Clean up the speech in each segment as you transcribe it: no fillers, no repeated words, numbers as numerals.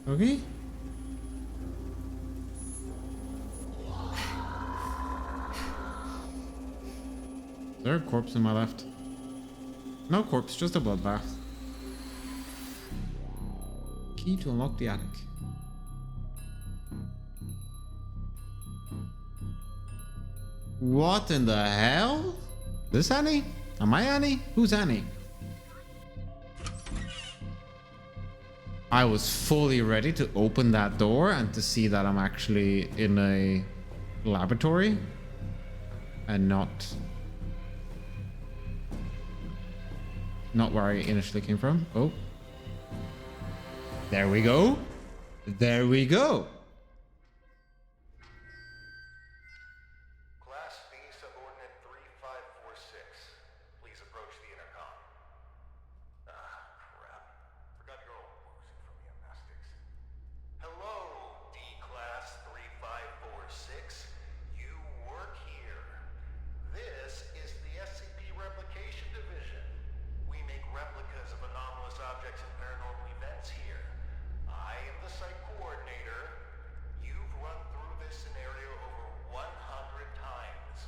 Okay. Is there a corpse in my left? No corpse, just a bloodbath. Key to unlock the attic. What in the hell? This Annie? Am I Annie? Who's Annie? I was fully ready to open that door and to see that I'm actually in a laboratory and not where I initially came from. Oh. There we go. There we go. Class B subordinate 3546. Please approach the intercom. Ah, crap. Forgot you're all woozy from the amnestics. Hello, D-Class 3546. You work here. This is the SCP Replication Division. We make replicas of anomalous objects and paranormal events here. I am the site coordinator. You've run through this scenario over 100 times.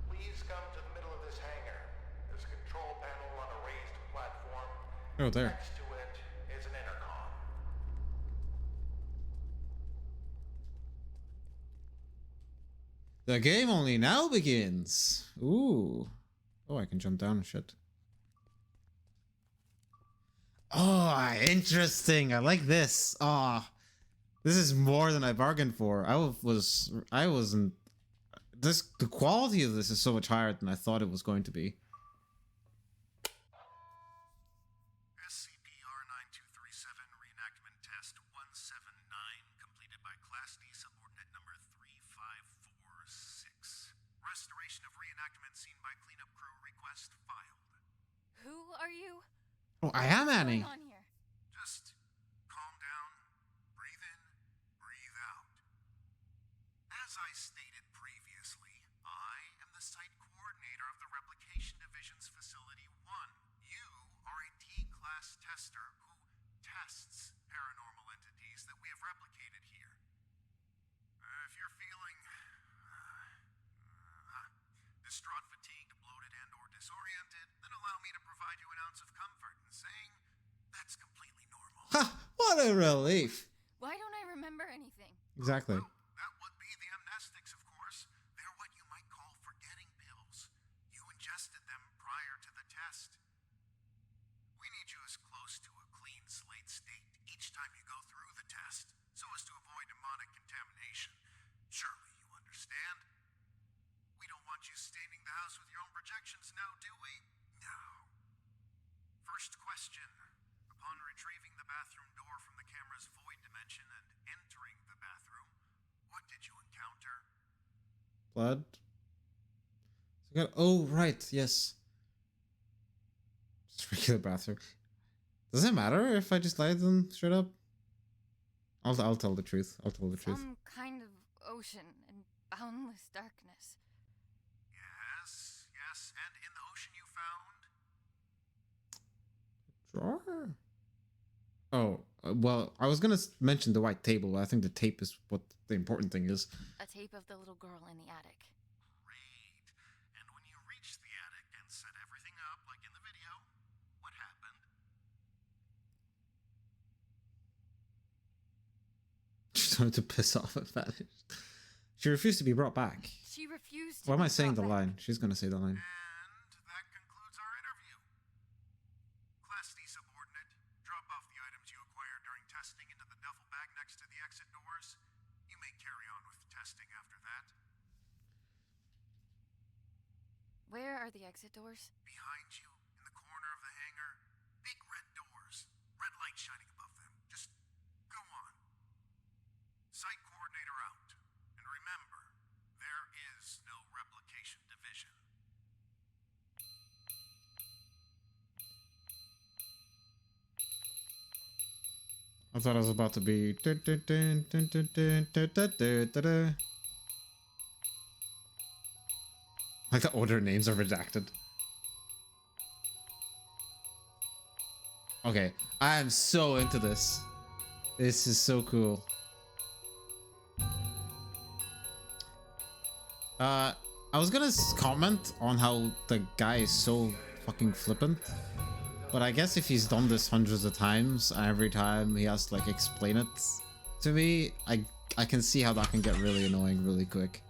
Please come to the middle of this hangar. There's a control panel on a raised platform. Oh, there. Next to it is an intercom. The game only now begins. Ooh. Oh, I can jump down and shit. Oh, interesting. I like this. Ah, this is more than I bargained for. I wasn't. The quality of this is so much higher than I thought it was going to be. SCP-R9237 reenactment test 179 completed by Class D subordinate number 3546. Restoration of reenactment scene by cleanup crew request filed. Who are you? Oh, I am What's Annie. going on here? Just calm down, breathe in, breathe out. As I stated previously, I am the site coordinator of the Replication Division's Facility 1. You are a T-Class tester who tests paranormal entities that we have replicated here. If you're feeling distraught, fatigued, bloated, and or disoriented, then allow me to provide you an ounce of comfort in saying that's completely normal. Ha! What a relief. Why don't I remember anything? Exactly. That would be the amnestics, of course. They're what you might call forgetting pills. You ingested them prior to the test. We need you as close to a clean slate state each time you go through the test, so as to avoid demonic contamination. Surely you understand? We don't want you staining the house with your own projections now, do we? No. First question. Upon retrieving the bathroom door from the camera's void dimension and entering the bathroom, what did you encounter? Blood. Oh, right. Yes. Just regular bathroom. Does it matter if I just lie them straight up? I'll tell the truth. I'll tell the truth. Some kind of ocean and boundless darkness. Yes, yes, and in the ocean you found? Drawer? Oh, well, I was gonna mention the white table, but I think the tape is what the important thing is. A tape of the little girl in the attic. Great. And when you reached the attic and set everything up like in the video, what happened? She started to piss off and vanished. She refused to be brought back. She refused to Why am I be saying the brought back. line? She's gonna say the line. And that concludes our interview. Class D subordinate, drop off the items you acquired during testing into the duffel bag next to the exit doors. You may carry on with testing after that. Where are the exit doors? Behind you, in the corner of the hangar, big red doors, red light shining above them. Just go on. Site coordinator out. And remember, there is no replication division. I thought I was about to be. Like the older names are redacted. Okay, I am so into this. This is so cool. I was gonna comment on how the guy is so fucking flippant, but I guess if he's done this hundreds of times, every time he has to like explain it to me, I can see how that can get really annoying really quick.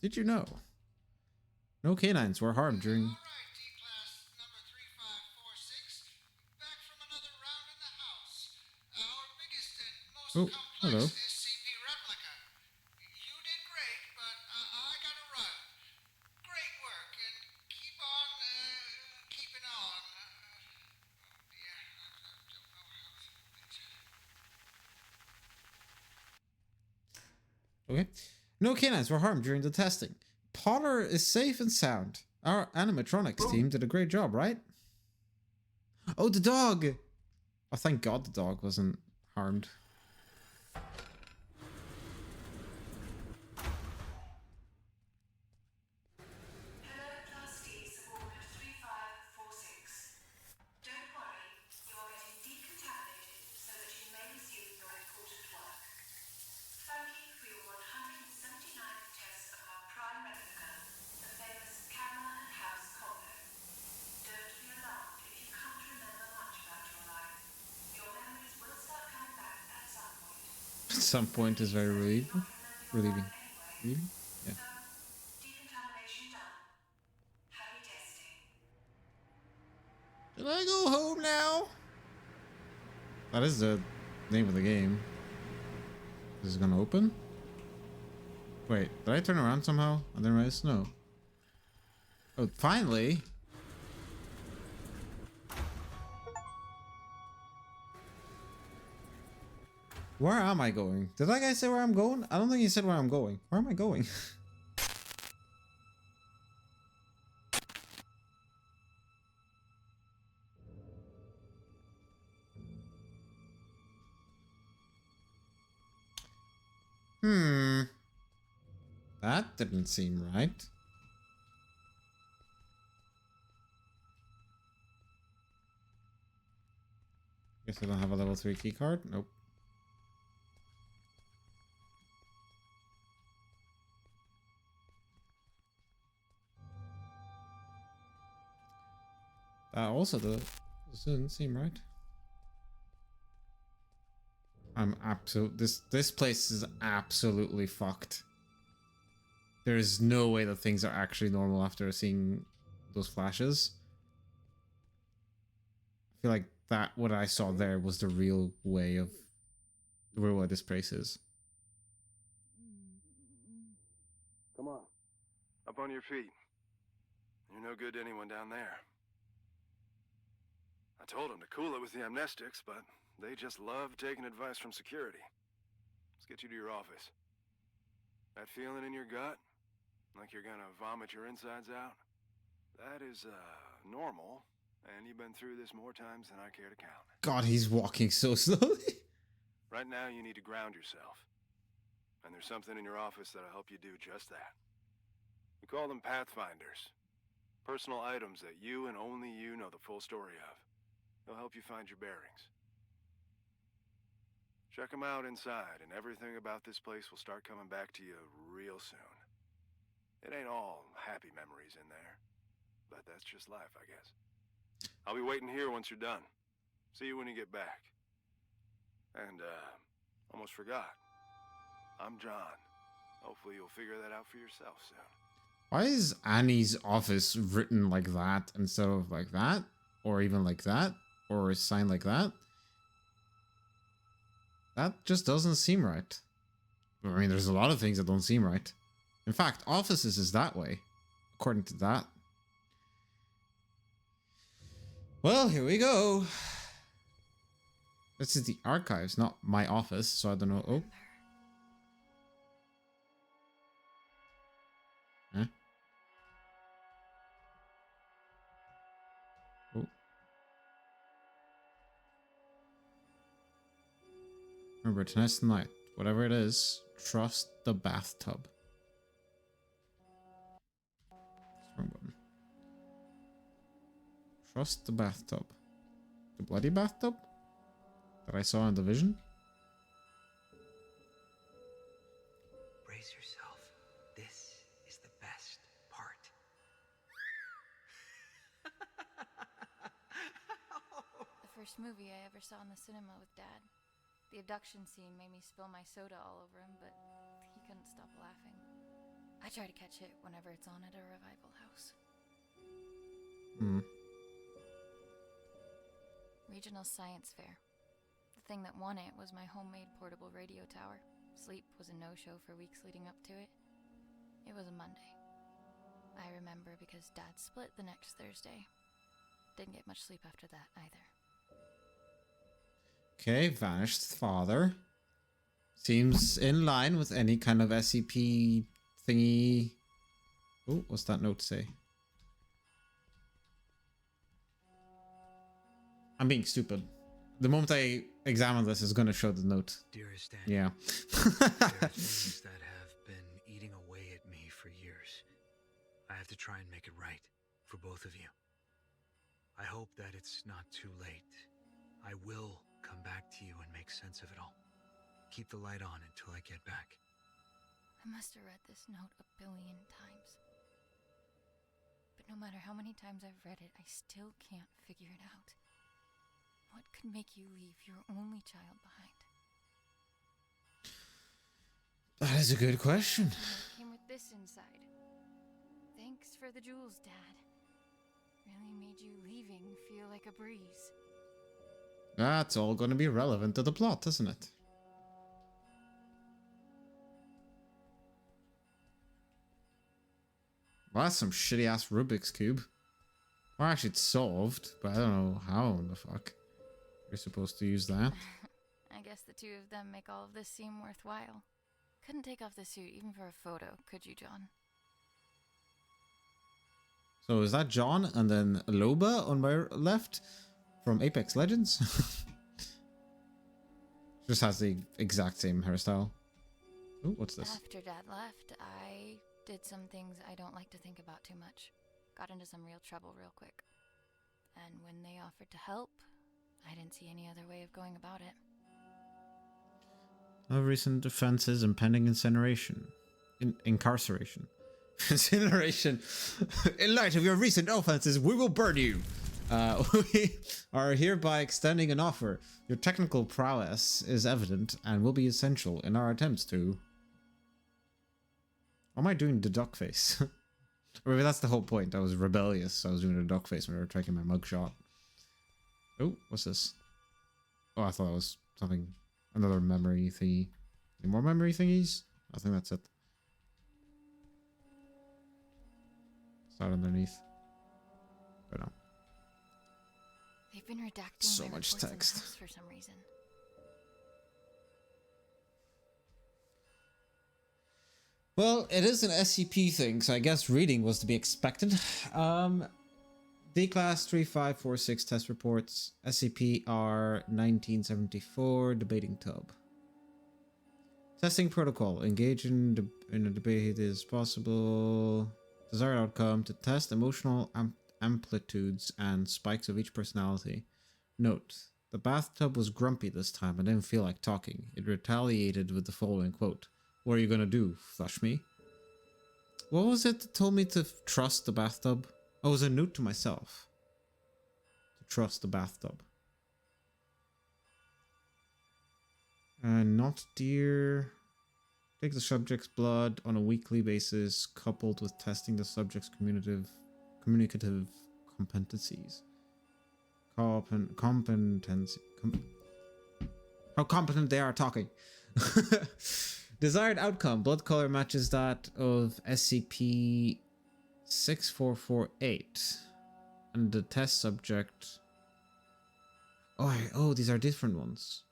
Did you know? No canines were harmed during... All right, D-Class number 3546. Back from another round in the house. Our biggest and most Oh, complex hello. SCP replica. You did great, but I gotta run. Great work, and keep on keeping on. Yeah, I don't know how. Okay. No canines were harmed during the testing. Potter is safe and sound. Our animatronics team did a great job, right? Oh, the dog! Oh, thank God the dog wasn't harmed. Hello, Class D, subordinate 3546. Don't worry, you are getting decontaminated so that you may resume your important work. Thank you for your 179th test of our prime replica, the famous camera and house combo. Don't be alarmed if you can't remember much about your life. Your memories will start coming back at some point. At some point is very relieving. Relieving. Relieving? Yeah. So, decontamination done. Happy testing. Should I go home now? That is the name of the game. Is it gonna open? Wait, did I turn around somehow? I didn't realize. No. Oh, finally. Where am I going? Did that guy say where I'm going? I don't think he said where I'm going. Where am I going? That didn't seem right. Guess I don't have a level 3 key card. Nope. Also, this didn't seem right. I'm this place is absolutely fucked. There is no way that things are actually normal after seeing those flashes. I feel like that what I saw there was the real way of the real way this place is. Come on. Up on your feet. You're no good to anyone down there. I told them to cool it with the amnestics, but they just love taking advice from security. Let's get you to your office. That feeling in your gut? Like you're gonna vomit your insides out? That is, normal, and you've been through this more times than I care to count. God, he's walking so slowly. Right now, you need to ground yourself. And there's something in your office that'll help you do just that. We call them Pathfinders. Personal items that you and only you know the full story of. They'll help you find your bearings. Check them out inside, and everything about this place will start coming back to you real soon. It ain't all happy memories in there, but that's just life, I guess. I'll be waiting here once you're done. See you when you get back. And, almost forgot. I'm John. Hopefully you'll figure that out for yourself soon. Why is Annie's office written like that instead of like that? Or even like that? Or signed like that? That just doesn't seem right. I mean, there's a lot of things that don't seem right. In fact, offices is that way, according to that. Well, here we go. This is the archives, not my office, so I don't know. Oh. Huh? Oh. Remember, tonight's the night. Whatever it is, trust the bathtub. Wrong button. Trust the bathtub. The bloody bathtub that I saw in the vision? Brace yourself. This is the best part. The first movie I ever saw in the cinema with Dad. The abduction scene made me spill my soda all over him, but he couldn't stop laughing. I try to catch it whenever it's on at a revival house. Regional Science Fair. The thing that won it was my homemade portable radio tower. Sleep was a no-show for weeks leading up to it. It was a Monday. I remember because Dad split the next Thursday. Didn't get much sleep after that either. Okay, vanished father. Seems in line with any kind of SCP thingy. Oh, what's that note say? I'm being stupid. The moment I examine this is going to show the note. Dearest Dad. Yeah. There are things that have been eating away at me for years. I have to try and make it right for both of you. I hope that it's not too late. I will come back to you and make sense of it all. Keep the light on until I get back. I must have read this note a billion times. But no matter how many times I've read it, I still can't figure it out. What could make you leave your only child behind? That is a good question. And it came with this inside. Thanks for the jewels, Dad. Really made you leaving feel like a breeze. That's all going to be relevant to the plot, isn't it? Well, that's some shitty ass Rubik's Cube. Well, actually, it's solved, but I don't know how in the fuck you're supposed to use that. I guess the two of them make all of this seem worthwhile. Couldn't take off the suit even for a photo, could you, John? So is that John and then Loba on my left from Apex Legends? Just has the exact same hairstyle. Oh, what's this? After Dad left, I did some things I don't like to think about too much. Got into some real trouble real quick. And when they offered to help, I didn't see any other way of going about it. Of recent offenses and pending incineration. Incarceration. Incineration. In light of your recent offenses, we will burn you. We are hereby extending an offer. Your technical prowess is evident and will be essential in our attempts to... Why am I doing the duck face? Or maybe that's the whole point. I was rebellious, so I was doing a duck face when they were taking my mugshot. Oh, what's this? Oh, I thought it was something... Another memory thingy. Any more memory thingies? I think that's it. Start underneath. But no. They've been redacting So my much reports in the text. house for some reason. Well, it is an SCP thing, so I guess reading was to be expected. D-Class 3546 test reports. SCP-R 1974 debating tub. Testing protocol. Engage in a debate as possible. Desired outcome to test emotional amplitudes and spikes of each personality. Note. The bathtub was grumpy this time and didn't feel like talking. It retaliated with the following quote. What are you gonna do? Flush me? What was it that told me to trust the bathtub? Oh, it was a note to myself. To trust the bathtub. Not dear. Take the subject's blood on a weekly basis, coupled with testing the subject's communicative competencies. Competency. How competent they are talking. Desired outcome. Blood color matches that of SCP-6448. And the test subject... Oh, these are different ones.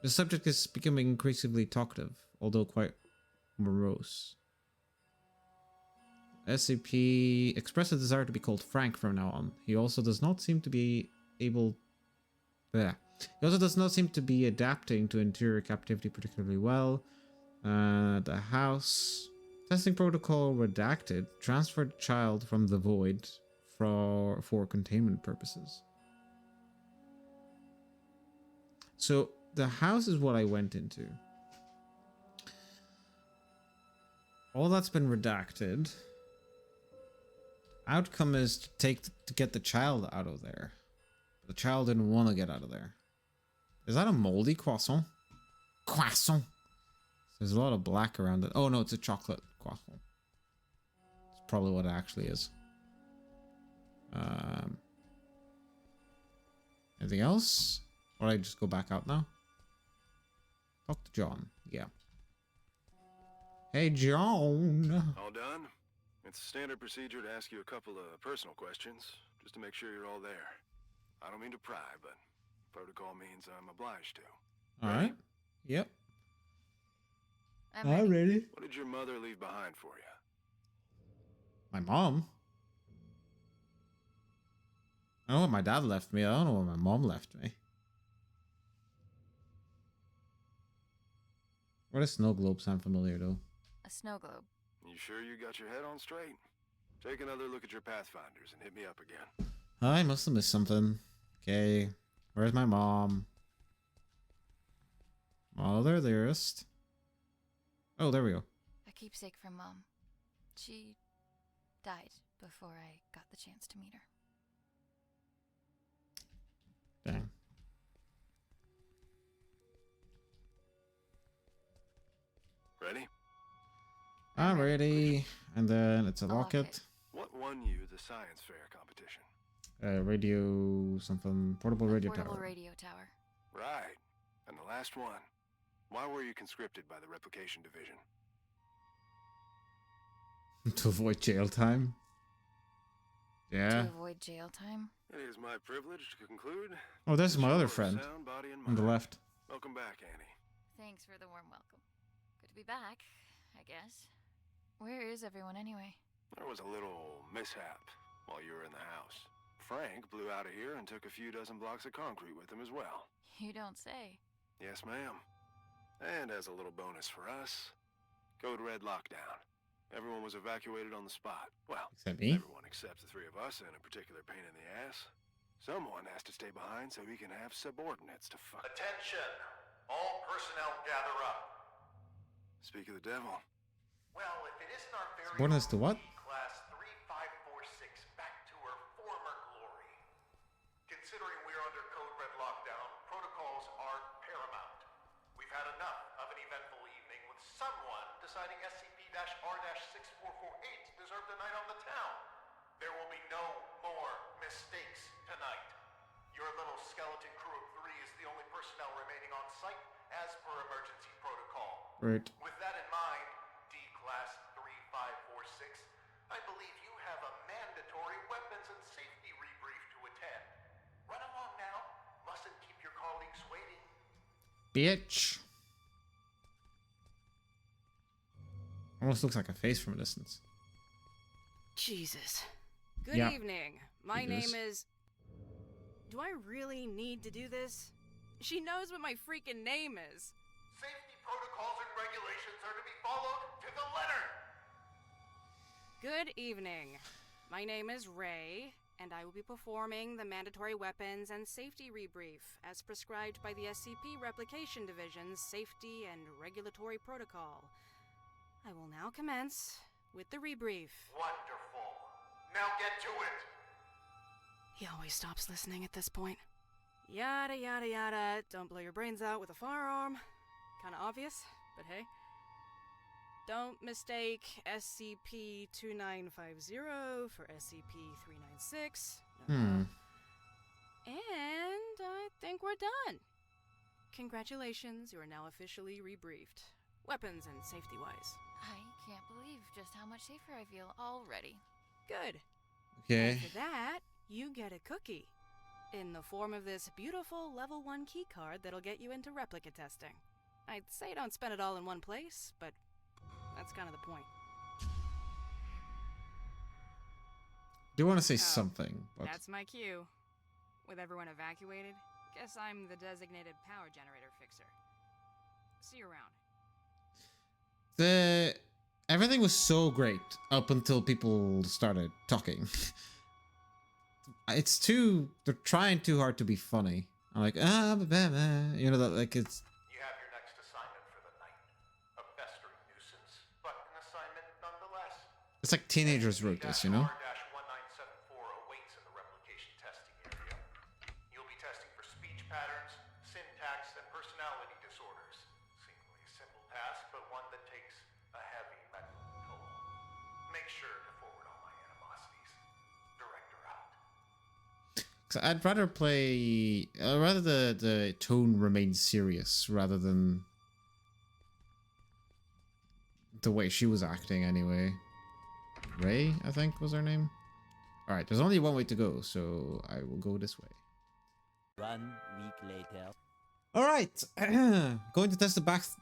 The subject is becoming increasingly talkative, although quite morose. SCP expressed a desire to be called Frank from now on. He also does not seem to be able... He also does not seem to be adapting to interior captivity particularly well. The house... Testing protocol redacted. Transferred child from the void. for containment purposes. So the house is what I went into. All that's been redacted. Outcome is to get the child out of there. The child didn't want to get out of there. Is that a moldy croissant? Croissant. There's a lot of black around it. Oh no, it's a chocolate croissant. It's probably what it actually is. Anything else? Or I just go back out now? Talk to John. Yeah. Hey, John. All done? It's standard procedure to ask you a couple of personal questions, just to make sure you're all there. I don't mean to pry, but protocol means I'm obliged to. All right. Yep. I'm ready. What did your mother leave behind for you? My mom. I know what my dad left me. I don't know what my mom left me. Where does snow globe sound familiar though? A snow globe. You sure you got your head on straight? Take another look at your Pathfinders and hit me up again. I must have missed something. Okay. Where's my mom? Mother, dearest. Oh, there we go. A keepsake from Mom. She died before I got the chance to meet her. Dang. Ready? I'm ready. And then it's a A locket. locket. What won you the science fair competition? Radio something. Portable A radio portable tower. radio tower. Right. And the last one. Why were you conscripted by the Replication Division? To avoid jail time. Yeah. To avoid jail time. It is my privilege to conclude. Oh, there's that my you other are friend sound body and on the mind. left. Welcome back, Annie. Thanks for the warm welcome. Good to be back, I guess. Where is everyone anyway? There was a little mishap while you were in the house. Frank blew out of here and took a few dozen blocks of concrete with him as well. You don't say. Yes, ma'am. And as a little bonus for us, Code Red lockdown. Everyone was evacuated on the spot. Well, Except me. everyone except the three of us and a particular pain in the ass. Someone has to stay behind so he can have subordinates to fuck. Attention! All personnel gather up. Speak of the devil. Well, if it isn't our very Subordinates to what? Class 3546 back to her former glory. Considering we're under Code Red lockdown, protocols are paramount. We've had enough of an eventful evening with someone deciding SCP-R-6448 deserved a night on the town. There will be no more mistakes tonight. Your little skeleton crew of 3 is the only personnel remaining on site as per emergency protocol. Right. With that in mind, D-Class 3546, I believe you have a mandatory weapons and safety rebrief to attend. Run along now. Mustn't keep your colleagues waiting. Bitch. Almost looks like a face from a distance. Jesus. Good Yeah. evening. My It name is. is... Do I really need to do this? She knows what my freaking name is. Safety protocols and regulations are to be followed to the letter. Good evening. My name is Ray, and I will be performing the mandatory weapons and safety rebrief as prescribed by the SCP Replication Division's Safety and Regulatory Protocol. I will now commence with the rebrief. Wonderful. Now get to it. He always stops listening at this point. Yada yada yada, don't blow your brains out with a firearm. Kinda obvious, but hey. Don't mistake SCP-2950 for SCP-396. No. And I think we're done. Congratulations, you are now officially rebriefed. Weapons and safety-wise. I can't believe just how much safer I feel already. Good. Okay. For that, you get a cookie. In the form of this beautiful level 1 keycard that'll get you into replica testing. I'd say don't spend it all in one place, but that's kind of the point. Do want to say something, but That's my cue. With everyone evacuated, guess I'm the designated power generator fixer. See you around. everything was so great up until people started talking. it's too, they're trying too hard to be funny. I'm like, you know, that like it's, You have your next assignment for the night. A pestering nuisance, but an assignment nonetheless. it's like teenagers wrote this, you know? R-1974 awaits in the replication testing area. You'll be testing for speech patterns, syntax, and personality disorders. Seemingly a simple task, but one that takes a heavy mental toll. Make sure to forward all my animosities. Director out. I'd rather play, rather the tone remains serious rather than the way she was acting anyway. Ray, I think was her name. All right, there's only one way to go, so I will go this way. 1 week later. All right, going to test the bathtub.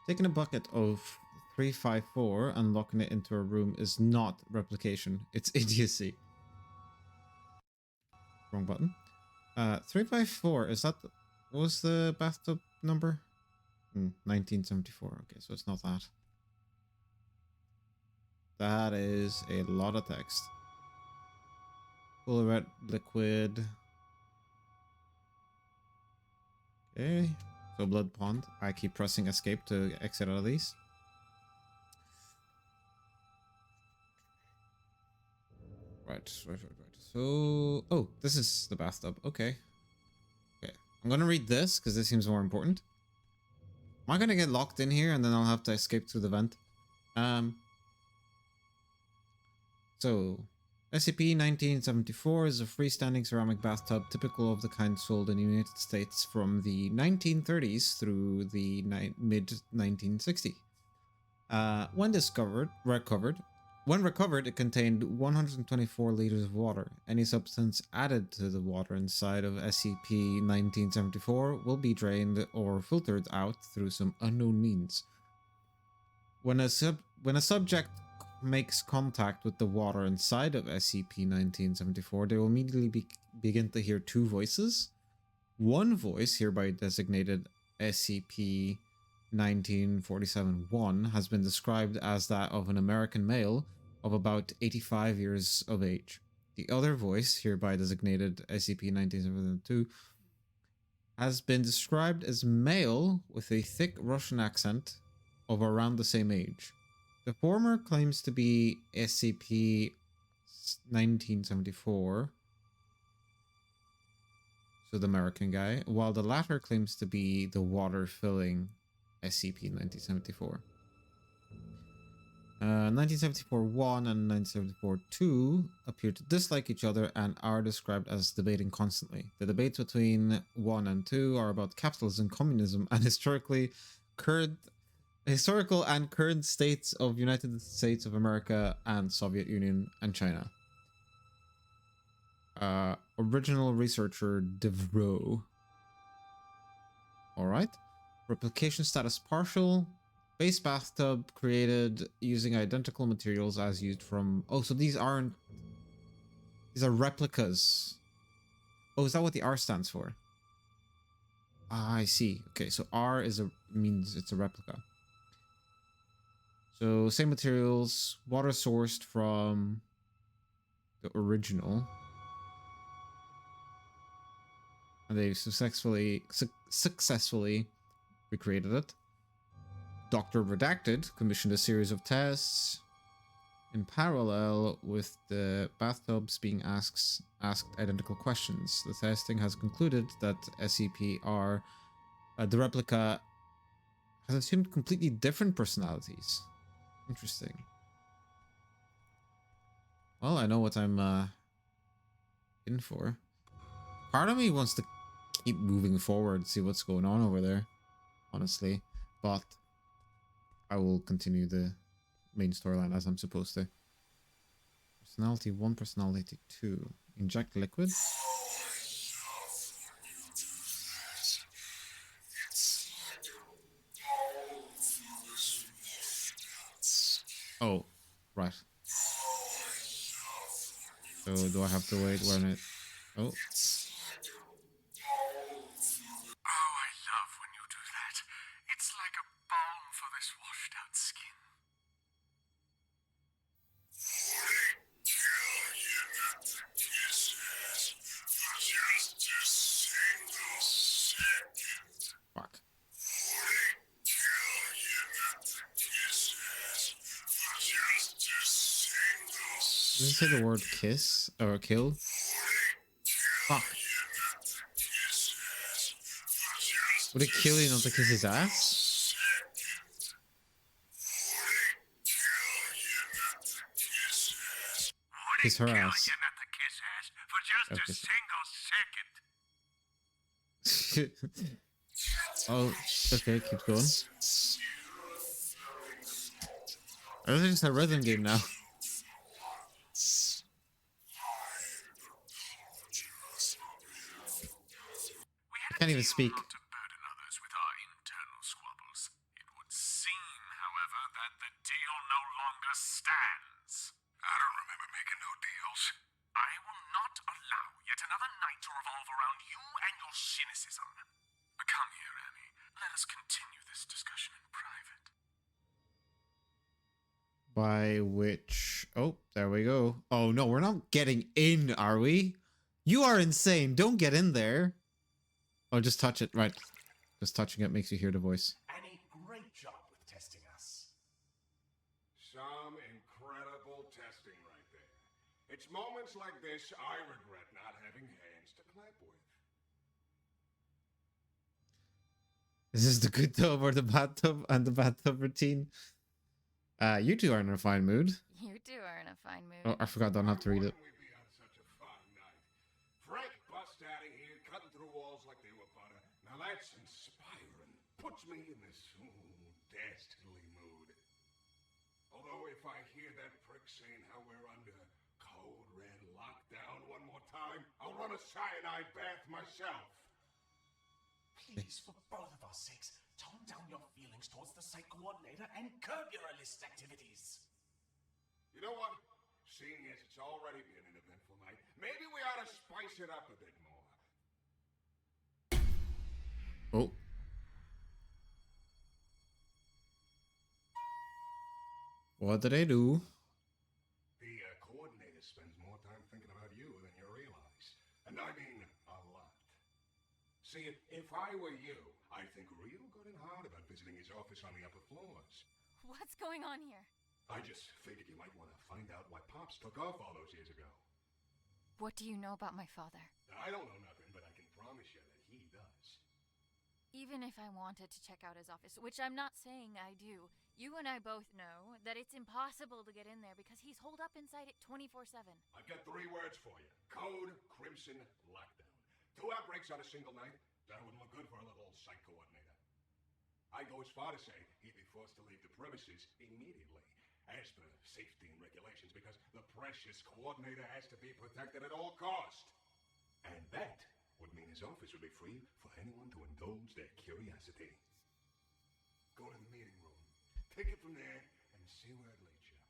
Taking a bucket of 354 and locking it into a room is not replication, it's idiocy. Wrong button. 354, is that, what was the bathtub number? 1974, okay, so it's not that. That is a lot of text. Full red liquid. Okay. So blood pond. I keep pressing escape to exit out of these. Right. So, oh, this is the bathtub. Okay. Okay. I'm gonna read this because this seems more important. Am I gonna get locked in here and then I'll have to escape through the vent? So, SCP-1974 is a freestanding ceramic bathtub typical of the kind sold in the United States from the 1930s through the mid-1960s. When recovered, it contained 124 liters of water. Any substance added to the water inside of SCP-1974 will be drained or filtered out through some unknown means. When a subject makes contact with the water inside of SCP-1974, they will immediately begin to hear two voices. One voice, hereby designated SCP-1947-1, has been described as that of an American male of about 85 years of age. The other voice, hereby designated SCP-1972, has been described as male with a thick Russian accent of around the same age. The former claims to be SCP-1974, so the American guy, while the latter claims to be the water-filling SCP-1974. 1974-1 and 1974-2 appear to dislike each other and are described as debating constantly. The debates between 1 and 2 are about capitalism, communism, and historical and current states of United States of America and Soviet Union and China. Original researcher Devro. Alright. Replication status partial. Base bathtub created using identical materials as used from... Oh, so these aren't... These are replicas. Oh, is that what the R stands for? Ah, I see. Okay, so R means it's a replica. So, same materials, water sourced from the original. And they successfully recreated it. Dr. Redacted commissioned a series of tests in parallel with the bathtubs being asked identical questions. The testing has concluded that SCP-R, the replica, has assumed completely different personalities. Interesting. Well, I know what I'm in for. Part of me wants to keep moving forward, see what's going on over there, honestly. But I will continue the main storyline as I'm supposed to. Personality 1, personality 2. Inject liquid. Oh, right. So do I have to wait when it... Oh. Oh, I love when you do that. It's like a balm for this washed out skin. Fuck. Does it say the word kiss or kill? Fuck. Would it kill you not to kiss his ass? Kiss her ass. For just Okay. a single second. Oh, okay, keep going. I think it's a rhythm game now. I can't even speak. Not to burden others with our internal squabbles. It would seem, however, that the deal no longer stands. I don't remember making no deals. I will not allow yet another night to revolve around you and your cynicism. Come here, Annie. Let us continue this discussion in private. By which... Oh, there we go. Oh no, we're not getting in, are we? You are insane. Don't get in there. Oh, just touch it. Right. Just touching it makes you hear the voice. Annie, great job with testing us. Some incredible testing right there. It's moments like this I regret not having hands to clap with. Is this the good tub or the bathtub and the bathtub routine? You two are in a fine mood. You two are in a fine mood. Oh, I forgot. Don't have to read it. Why wouldn't we be on such a fine night? Frank bust out of here, cutting through walls like they were butter. Now that's inspiring. Puts me in this dastardly mood. Although if I hear that prick saying how we're under code red lockdown one more time, I'll run a cyanide bath myself. Please, for both of our sakes, tone down your feelings towards the site coordinator and curb your illicit activities. You know what? Seeing as it's already been an eventful night, maybe we ought to spice it up a bit more. Oh. What did I do? The coordinator spends more time thinking about you than you realize. And I mean a lot. See, if I were you, I'd think real good and hard about visiting his office on the upper floors. What's going on here? I just figured you might want to find out why Pops took off all those years ago. What do you know about my father? I don't know nothing, but I can promise you that he does. Even if I wanted to check out his office, which I'm not saying I do, you and I both know that it's impossible to get in there because he's holed up inside it 24/7. I've got 3 words for you. Code Crimson Lockdown. 2 outbreaks on a single night? That wouldn't look good for a little site coordinator. I'd go as far to say he'd be forced to leave the premises immediately, as per safety and regulations, because the precious coordinator has to be protected at all cost. And that would mean his office would be free for anyone to indulge their curiosity. Go to the meeting room, take it from there, and see where it leads you.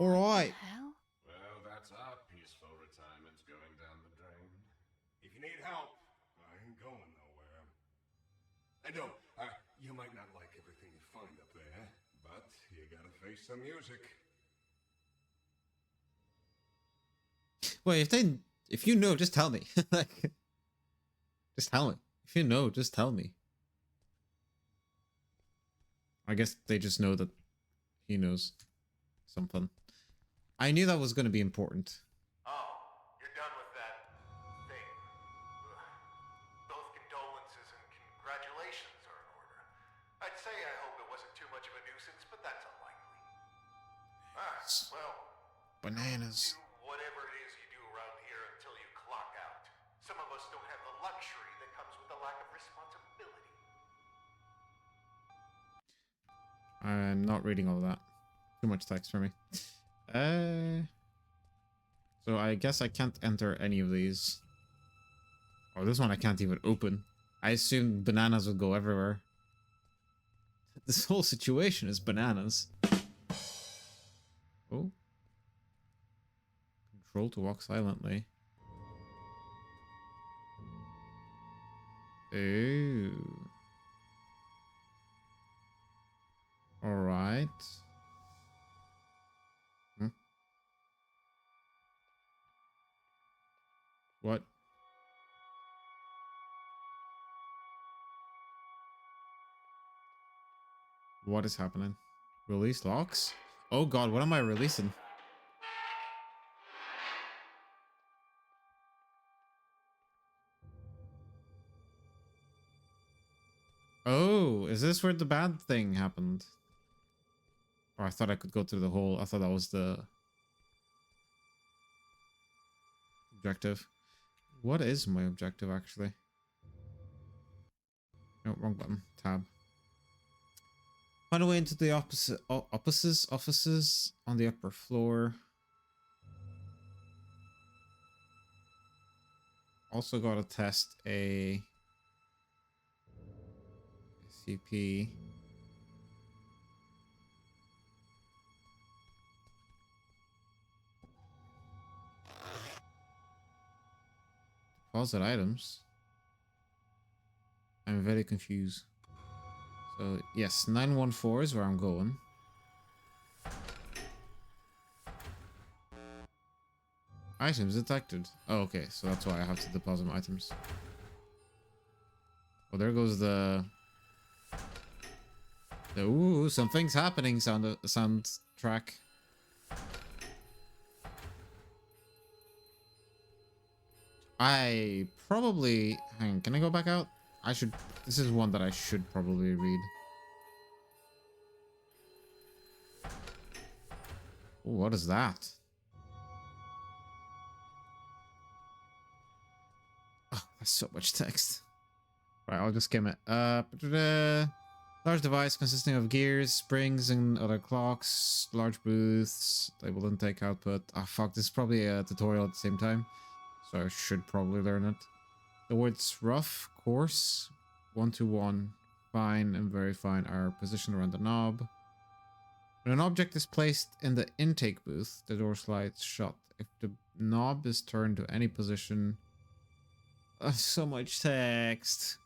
Alright. Hell? Well, that's our peaceful retirement going down the drain. If you need help, I ain't going nowhere. And no, you might not like everything you find up there, but you gotta face the music. Wait, if you know, just tell me. Like, just tell me. If you know, just tell me. I guess they just know that he knows something. I knew that was going to be important. Oh, you're done with that thing. Both condolences and congratulations are in order. I'd say I hope it wasn't too much of a nuisance, but that's unlikely. Well, Bananas. do whatever it is you do around here until you clock out. Some of us don't have the luxury that comes with a lack of responsibility. I'm not reading all that. Too much text for me. So I guess I can't enter any of these. Oh, this one I can't even open. I assumed bananas would go everywhere. This whole situation is bananas. Oh. Control to walk silently. Ooh. All right. Hmm? What? What is happening? Release locks? Oh god, what am I releasing? Oh, is this where the bad thing happened? Or I thought I could go through the hole. I thought that was the objective. What is my objective, actually? No, wrong button. Tab. Find a way into the offices on the upper floor. Also gotta test a CP. Deposit items. I'm very confused. So yes, 914 is where I'm going. Items detected. Oh, okay, so that's why I have to deposit my items. Well, there goes the ooh, something's happening sound track. I probably hang on, can I go back out? I should. This is one that I should probably read. Ooh, what is that? Oh, that's so much text. Right, I'll just skim it. Large device consisting of gears, springs, and other clocks. Large booths. Label intake output. Ah, fuck. This is probably a tutorial at the same time, so I should probably learn it. The words rough, coarse, 1-to-1, fine, and very fine are positioned around the knob. When an object is placed in the intake booth, the door slides shut. If the knob is turned to any position... so much text.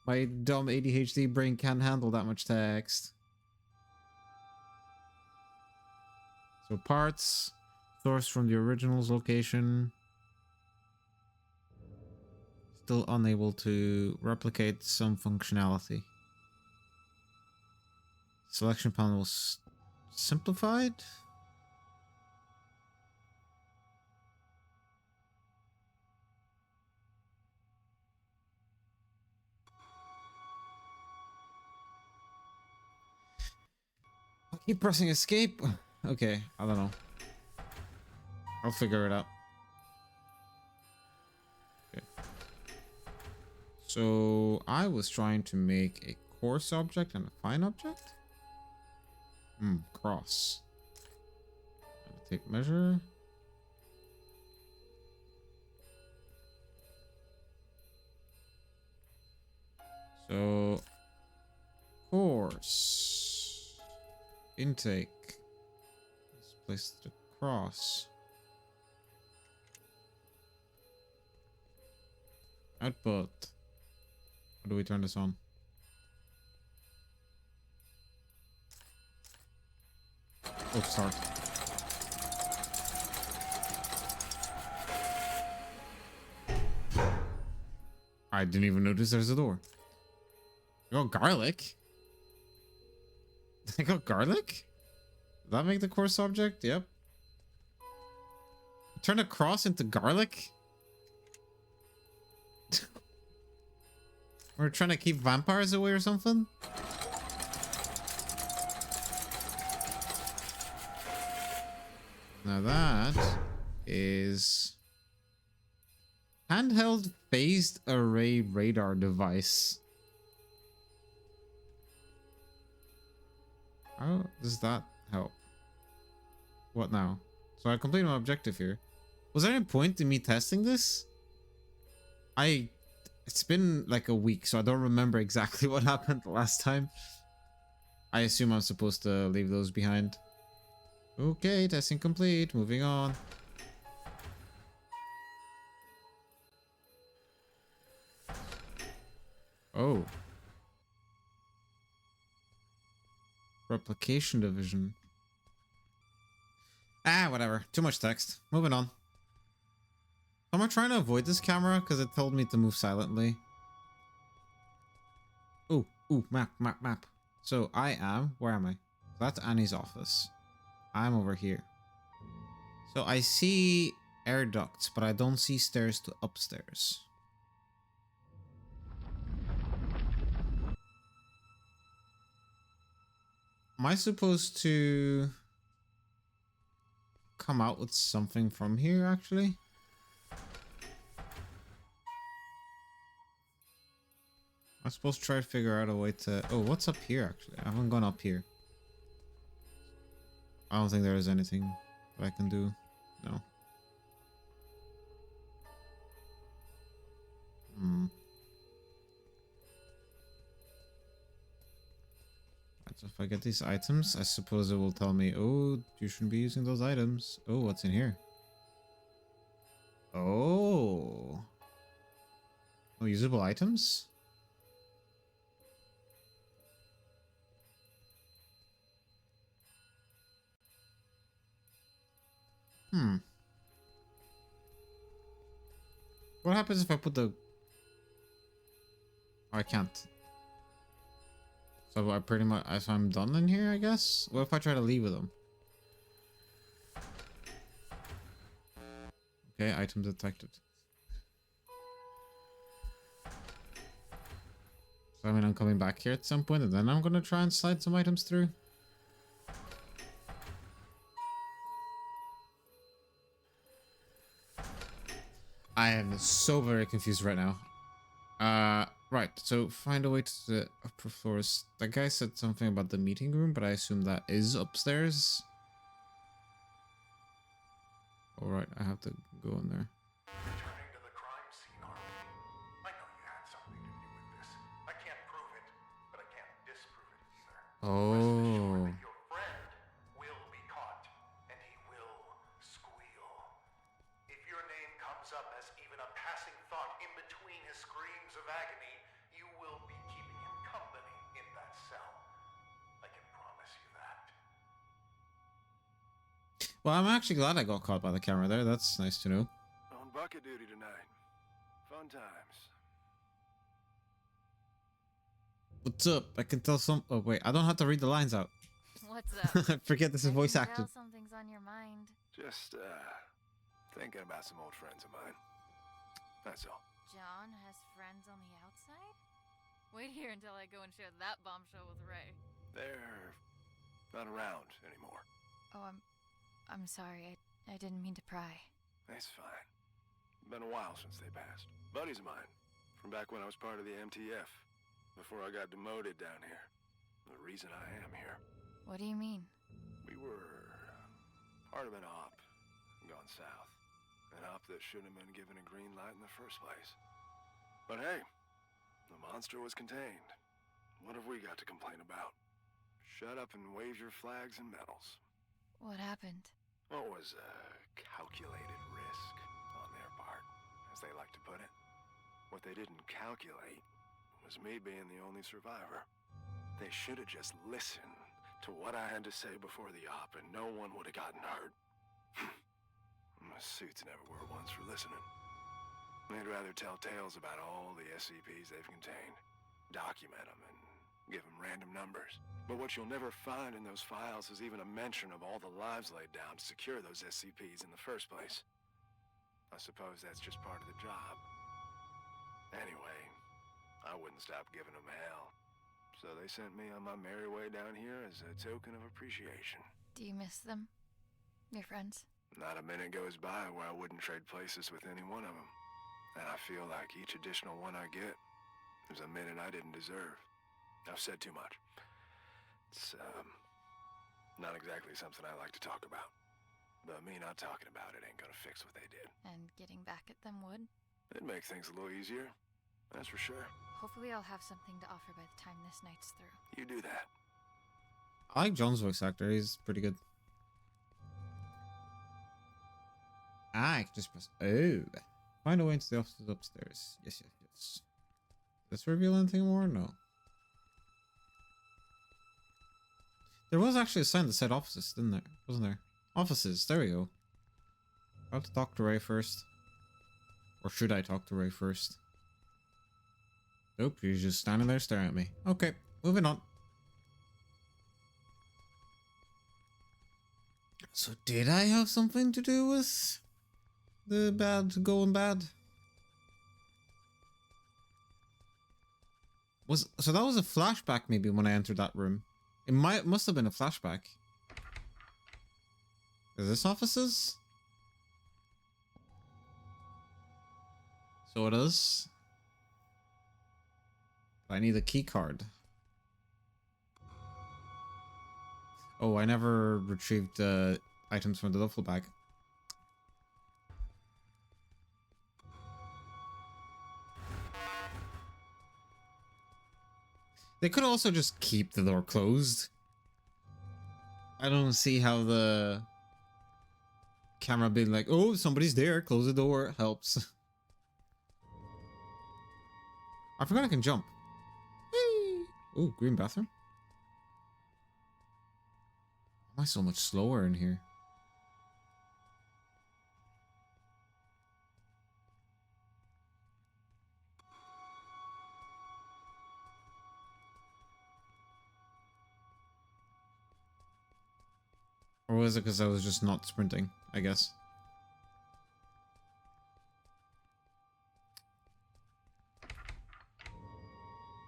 My dumb ADHD brain can't handle that much text. So parts, sourced from the original's location. Still unable to replicate some functionality. Selection panels simplified. I'll keep pressing escape. Okay, I don't know. I'll figure it out. Okay. So I was trying to make a coarse object and a fine object. Cross. Tape measure. So coarse intake. Let's place the cross. Output. How do we turn this on? Oh, start. I didn't even notice there's a door. Oh, garlic? I got garlic? Does that make the coarse object? Yep. Turn a cross into garlic? We're trying to keep vampires away or something? Now that is handheld phased array radar device. How does that help? What now? So I completed my objective here. Was there any point in me testing this? It's been like a week, so I don't remember exactly what happened the last time. I assume I'm supposed to leave those behind. Okay, testing complete. Moving on. Oh. Replication division. Ah, whatever. Too much text. Moving on. Am I trying to avoid this camera? Because it told me to move silently. Ooh, map. So I am... Where am I? That's Annie's office. I'm over here. So I see air ducts, but I don't see stairs to upstairs. Am I supposed to come out with something from here, actually? I'm supposed to try to figure out a way to... Oh, what's up here, actually? I haven't gone up here. I don't think there is anything that I can do. No. So if I get these items, I suppose it will tell me, oh, you shouldn't be using those items. Oh, what's in here? Oh. Oh, usable items? What happens if I put the... Oh, I can't. So I pretty much... So I'm done in here, I guess? What if I try to leave with them? Okay, item detected. So I mean, I'm coming back here at some point, and then I'm gonna try and slide some items through. I am so very confused right now. Right, so find a way to the upper floors. That guy said something about the meeting room, but I assume that is upstairs. Alright, I have to go in there. Returning to the crime scene, are we? I know you had something to do with this. I can't prove it, but I can't disprove it either. Oh. Rest assured that your friend will be caught, and he will squeal. If your name comes up as even a passing thought in between his screams of agony, you will be keeping him company in that cell. I can promise you that. Well, I'm actually glad I got caught by the camera there. That's nice to know. On bucket duty tonight. Fun times. What's up? I can tell some... Oh, wait. I don't have to read the lines out. What's up? I forget this is I voice can acted. tell something's on your mind. Just, thinking about some old friends of mine. That's all. John has friends on the outside? Wait here until I go and share that bombshell with Ray. They're not around anymore. Oh, I'm sorry. I didn't mean to pry. That's fine. Been a while since they passed. Buddies of mine, from back when I was part of the MTF, before I got demoted down here. The reason I am here. What do you mean? We were part of an op gone south. An op that shouldn't have been given a green light in the first place. But hey, the monster was contained. What have we got to complain about? Shut up and wave your flags and medals. What happened? What was a calculated risk on their part, as they like to put it. What they didn't calculate was me being the only survivor. They should have just listened to what I had to say before the op, and no one would have gotten hurt. My suits never were ones for listening. They'd rather tell tales about all the SCPs they've contained, document them, and give them random numbers. But what you'll never find in those files is even a mention of all the lives laid down to secure those SCPs in the first place. I suppose that's just part of the job. Anyway, I wouldn't stop giving them hell. So they sent me on my merry way down here as a token of appreciation. Do you miss them? Your friends? Not a minute goes by where I wouldn't trade places with any one of them. And I feel like each additional one I get is a minute I didn't deserve. I've said too much. It's, not exactly something I like to talk about. But me not talking about it ain't gonna fix what they did. And getting back at them would? It'd make things a little easier, that's for sure. Hopefully I'll have something to offer by the time this night's through. You do that. I like John's voice actor. He's pretty good. I can just press... Oh. Find a way into the offices upstairs. Yes. Does this reveal anything more? No. There was actually a sign that said offices, didn't there? Wasn't there? Offices, there we go. I'll have to talk to Ray first. Or should I talk to Ray first? Nope, he's just standing there staring at me. Okay, moving on. So did I have something to do with the bad going bad? So that was a flashback maybe when I entered that room. It must have been a flashback. Is this offices? So it is. I need a key card. Oh, I never retrieved items from the duffel bag. They could also just keep the door closed. I don't see how the camera being like, oh, somebody's there, close the door, helps. I forgot I can jump. Oh, green bathroom. Why am I so much slower in here? Or was it because I was just not sprinting, I guess?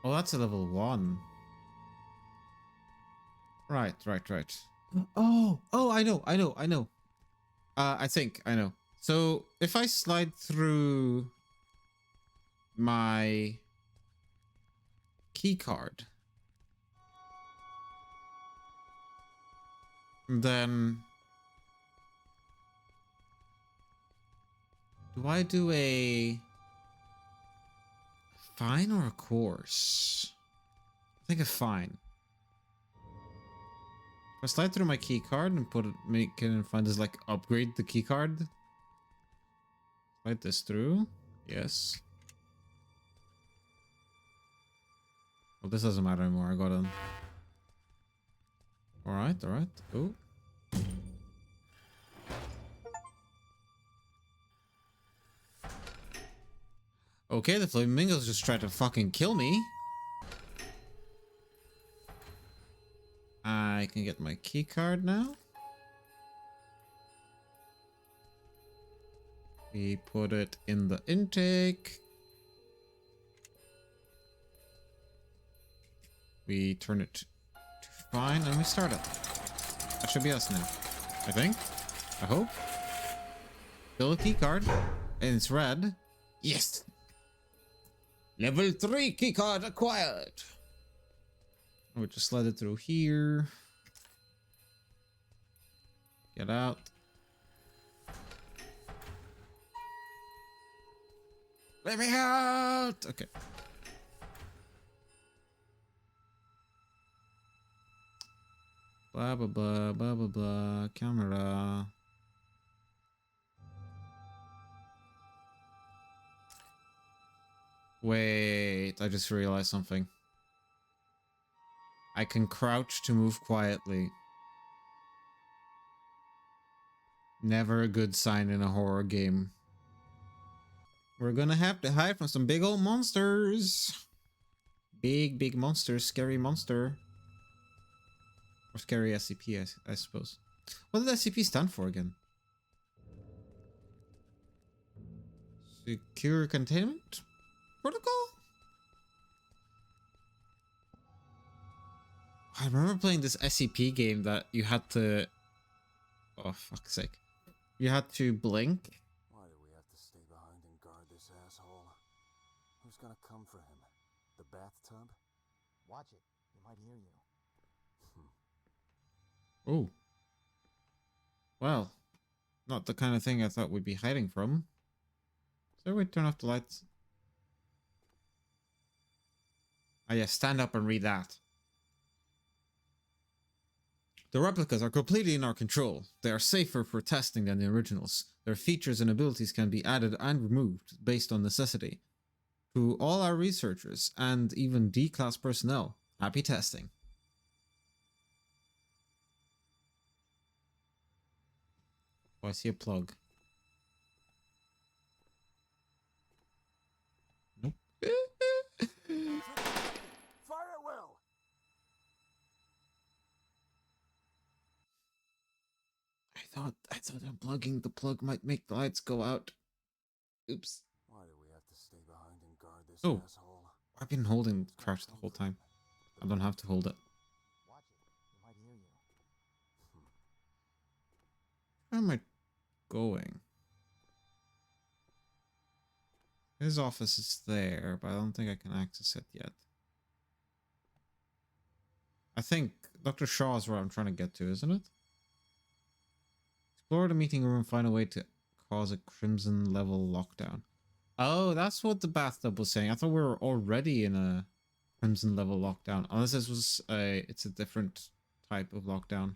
Oh, that's a level 1. Right. Oh, I know. I think I know. So if I slide through my key card, then do I do a fine or a course? I think a fine. If I slide through my key card and make it and find this, like, upgrade the key card. Slide this through. Yes. Well, this doesn't matter anymore. I got him. Alright. Oh. Okay, the flamingos just tried to fucking kill me. I can get my key card now. We put it in the intake. We turn it to fine and we start it. That should be us now. I think. I hope. Fill a key card. And it's red. Yes! Level 3 key card acquired! We'll just slide it through here. Get out. Let me out! Okay. Blah, blah, blah, blah, blah, blah. Camera. Wait, I just realized something. I can crouch to move quietly. Never a good sign in a horror game. We're gonna have to hide from some big old monsters. Big monsters. Scary monster. Or scary SCP, I suppose. What did SCP stand for again? Secure Containment Protocol? I remember playing this SCP game that you had to... Oh, fuck's sake. You had to blink. Why do we have to stay behind and guard this asshole? Who's gonna come for him? The bathtub? Watch it. He might hear you. Oh. Well. Not the kind of thing I thought we'd be hiding from. So we turn off the lights. Oh yeah, stand up and read that. The replicas are completely in our control. They are safer for testing than the originals. Their features and abilities can be added and removed based on necessity. To all our researchers and even D-class personnel, happy testing. Oh, I see a plug. Nope. Fire at will! I thought unplugging the plug might make the lights go out. Oops. Why do we have to stay behind and guard this Oh. asshole? I've been holding crouch the whole time. I don't have to hold it. Watch it. He might hear you. Where am I going? His office is there, but I don't think I can access it yet. I think Dr. Shaw is where I'm trying to get to, isn't it? Explore the meeting room and find a way to cause a crimson level lockdown. Oh, that's what the bathtub was saying. I thought we were already in a crimson level lockdown. Unless this was it's a different type of lockdown.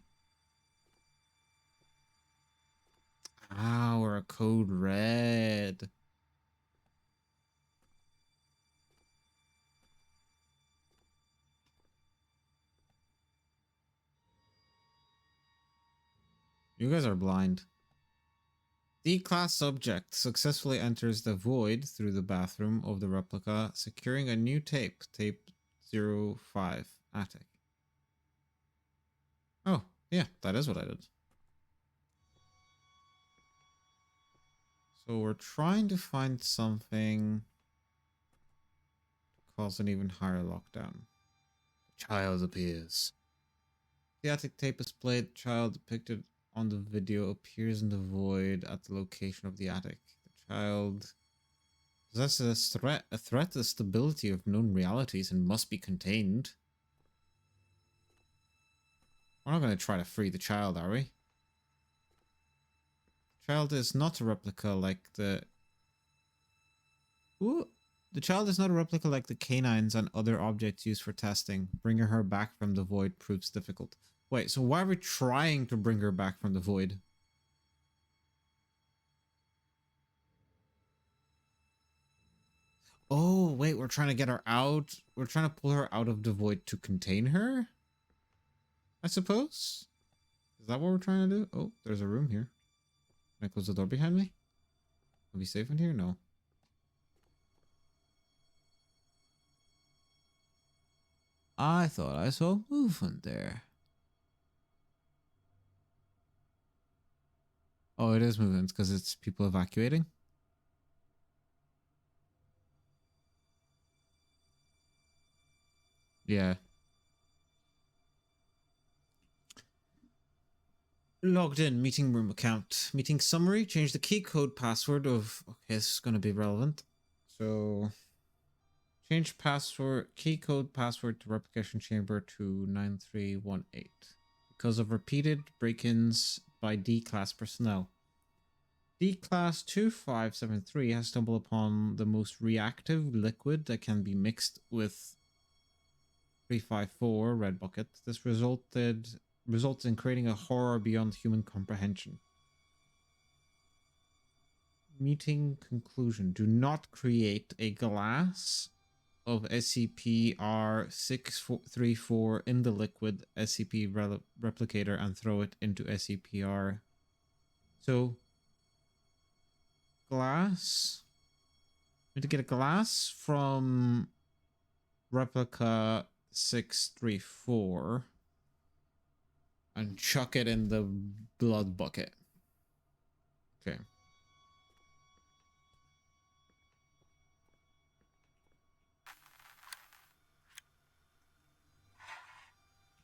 Ah, we're a code red. You guys are blind. D-class subject successfully enters the void through the bathroom of the replica, securing a new tape. Tape 05, attic. Oh, yeah, that is what I did. So we're trying to find something to cause an even higher lockdown. The child appears. The attic tape is played. Child depicted on the video appears in the void at the location of the attic. The child possesses a threat to the stability of known realities and must be contained. We're not going to try to free the child, are we? The child is not a replica like the... Ooh. The child is not a replica like the canines and other objects used for testing. Bringing her back from the void proves difficult. Wait, so why are we trying to bring her back from the void? Oh, wait, we're trying to get her out. We're trying to pull her out of the void to contain her? I suppose? Is that what we're trying to do? Oh, there's a room here. Can I close the door behind me? Are we safe in here? No. I thought I saw movement there. Oh, it is movement because it's people evacuating. Yeah. Logged in, meeting room account. Meeting summary, change the key code password of... Okay, this is going to be relevant. So... Change password, key code password to replication chamber to 9318. Because of repeated break-ins by D-class personnel. D-class 2573 has stumbled upon the most reactive liquid that can be mixed with 354 red bucket. This results in creating a horror beyond human comprehension. Meeting conclusion. Do not create a glass of SCP-R634 in the liquid SCP replicator and throw it into SCP-R. So, glass. We need to get a glass from replica 634 and chuck it in the blood bucket. Okay.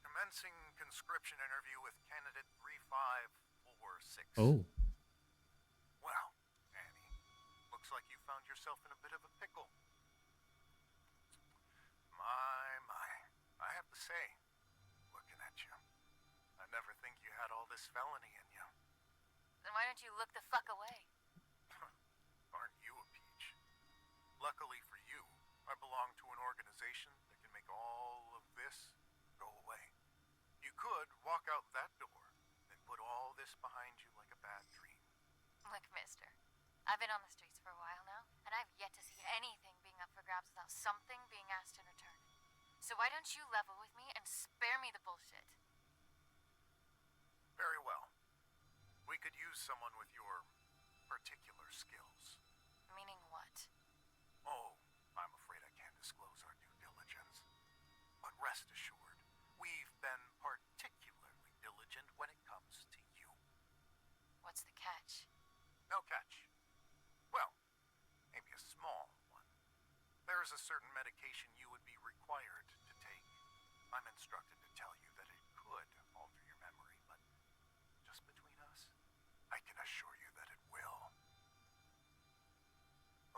Commencing conscription interview with candidate 3546. Oh. Well, Annie, looks like you found yourself in a bit of a pickle. My. I have to say, looking at you, I never think you had all this felony in you. Then why don't you look the fuck away? Aren't you a peach? Luckily for you, I belong to an organization that can make all of this go away. You could walk out that door and put all this behind you like a bad dream. Look, mister, I've been on the streets for a while now, and I've yet to see anything being up for grabs without something being asked in return. So why don't you level with me and spare me the bullshit? Very well. We we could use someone with your particular skills. Meaning what? Oh, I'm afraid I can't disclose our due diligence. But rest assured, we've been particularly diligent when it comes to you. What's the catch? No catch. Well, maybe a small one. There is a certain medication you would be required to take. I'm instructed to tell you that it could alter your memory, but just between us, I can assure you that it will.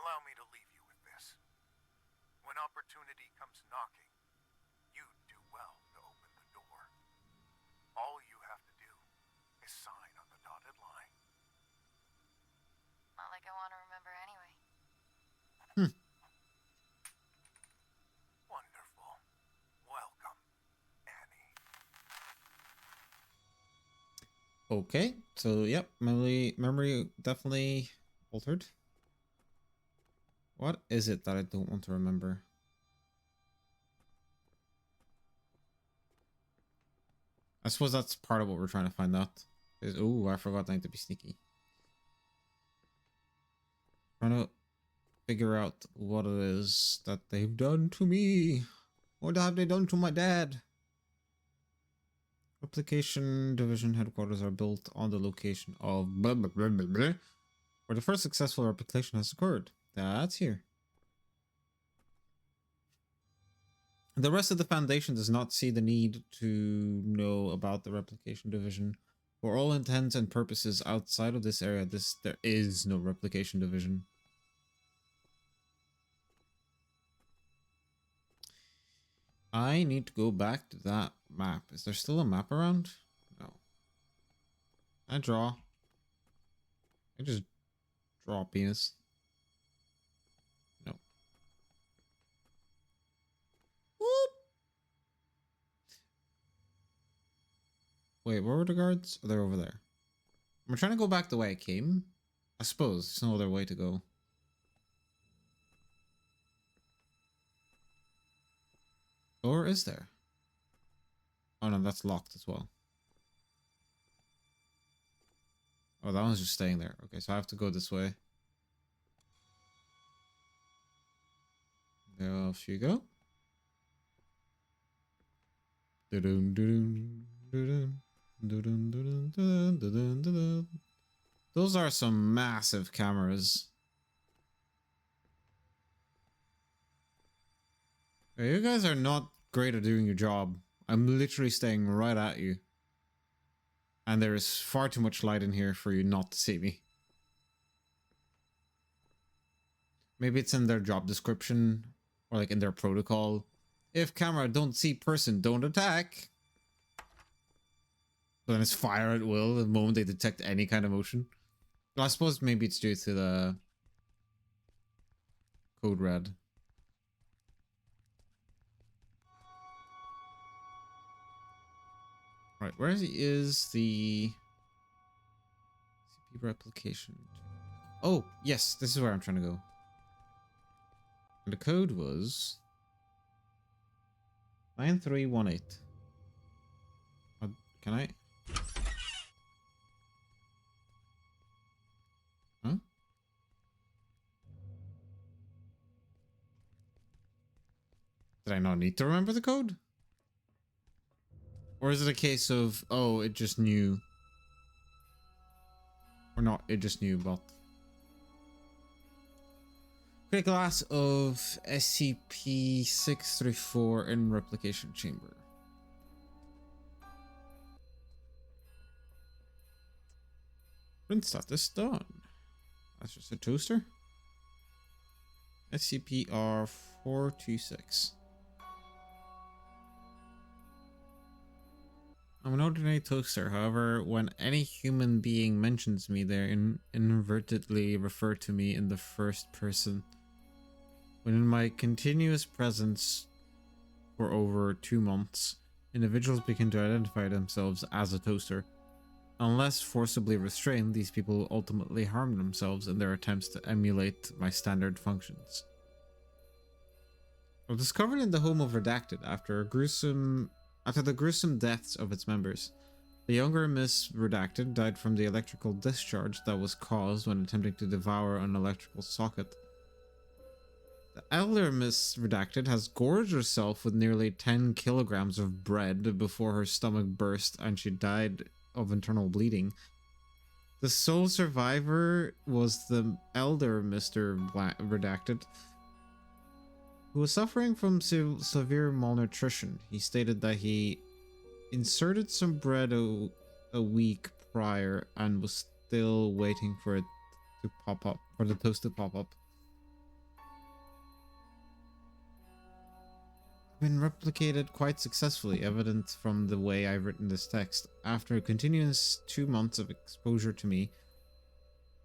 Allow me to leave you with this. When opportunity comes knocking, you'd do well to open the door. All you have to do is sign on the dotted line. Not like I want to remember anyway. Wonderful. Welcome, Annie. Okay, so yep, memory definitely altered. What is it that I don't want to remember? I suppose that's part of what we're trying to find out. Oh, I forgot I need to be sneaky. Trying to figure out what it is that they've done to me. What have they done to my dad? Replication Division headquarters are built on the location of blah, blah, blah, blah, blah, where the first successful replication has occurred. That's here. The rest of the Foundation does not see the need to know about the Replication Division. For all intents and purposes outside of this area, there is no Replication Division. I need to go back to that map. Is there still a map around? No. I draw. I just draw a penis. No. Whoop. Wait, where were the guards? Oh, they're over there. I'm trying to go back the way I came. I suppose there's no other way to go. Or is there? Oh no, that's locked as well. Oh, that one's just staying there. Okay, so I have to go this way. There, off you go. Doo-doo, doo-doo, doo-doo, doo-doo, doo-doo, doo-doo, doo-doo, doo-doo. Those are some massive cameras. You guys are not great at doing your job. I'm literally staying right at you. And there is far too much light in here for you not to see me. Maybe it's in their job description or like in their protocol. If camera don't see person, don't attack. But then it's fire at will the moment they detect any kind of motion. Well, I suppose maybe it's due to the code red. Right, where is the CP replication? Oh, yes, this is where I'm trying to go. And the code was 9318. Can I? Huh? Did I not need to remember the code? Or is it a case of, oh, it just knew? Or not, it just knew, but... Create a glass of SCP-634 in replication chamber. Print status done. That's just a toaster. SCP-R426. I'm an ordinary toaster, however, when any human being mentions me, they inadvertently refer to me in the first person. When in my continuous presence for over 2 months, individuals begin to identify themselves as a toaster. Unless forcibly restrained, these people ultimately harm themselves in their attempts to emulate my standard functions. I was discovered in the home of Redacted after the gruesome deaths of its members. The younger Miss Redacted died from the electrical discharge that was caused when attempting to devour an electrical socket. The elder Miss Redacted has gorged herself with nearly 10 kilograms of bread before her stomach burst and she died of internal bleeding. The sole survivor was the elder Mr. Redacted, who was suffering from severe malnutrition. He stated that he inserted some bread a week prior and was still waiting for it to pop up, for the toast to pop up. Been replicated quite successfully, evident from the way I've written this text. After a continuous 2 months of exposure to me,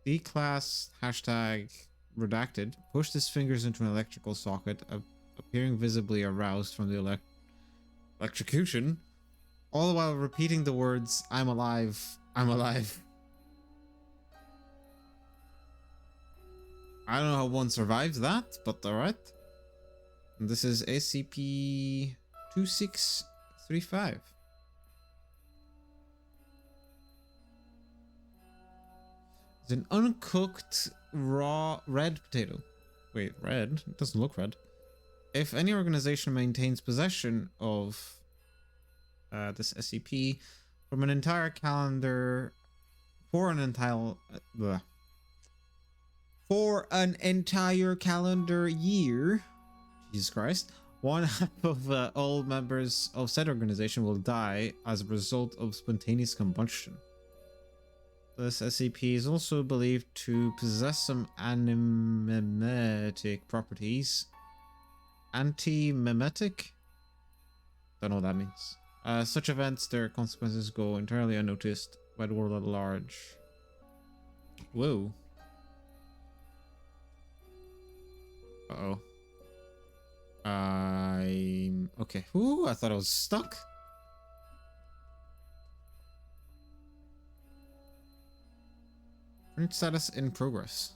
D-Class #redacted pushed his fingers into an electrical socket, appearing visibly aroused from the electrocution, all the while repeating the words, "I'm alive, I'm alive." I don't know how one survives that, but alright. And this is SCP-2635. It's an uncooked, raw, red potato. Wait, red? It doesn't look red. If any organization maintains possession of this SCP from an entire calendar for an entire calendar year, Jesus Christ, one half of all members of said organization will die as a result of spontaneous combustion. This SCP is also believed to possess some antimemetic properties. Anti-memetic? Don't know what that means. Such events, their consequences go entirely unnoticed by the world at large. Whoa. Uh-oh. I'm... okay. Ooh, I thought I was stuck. Print status in progress.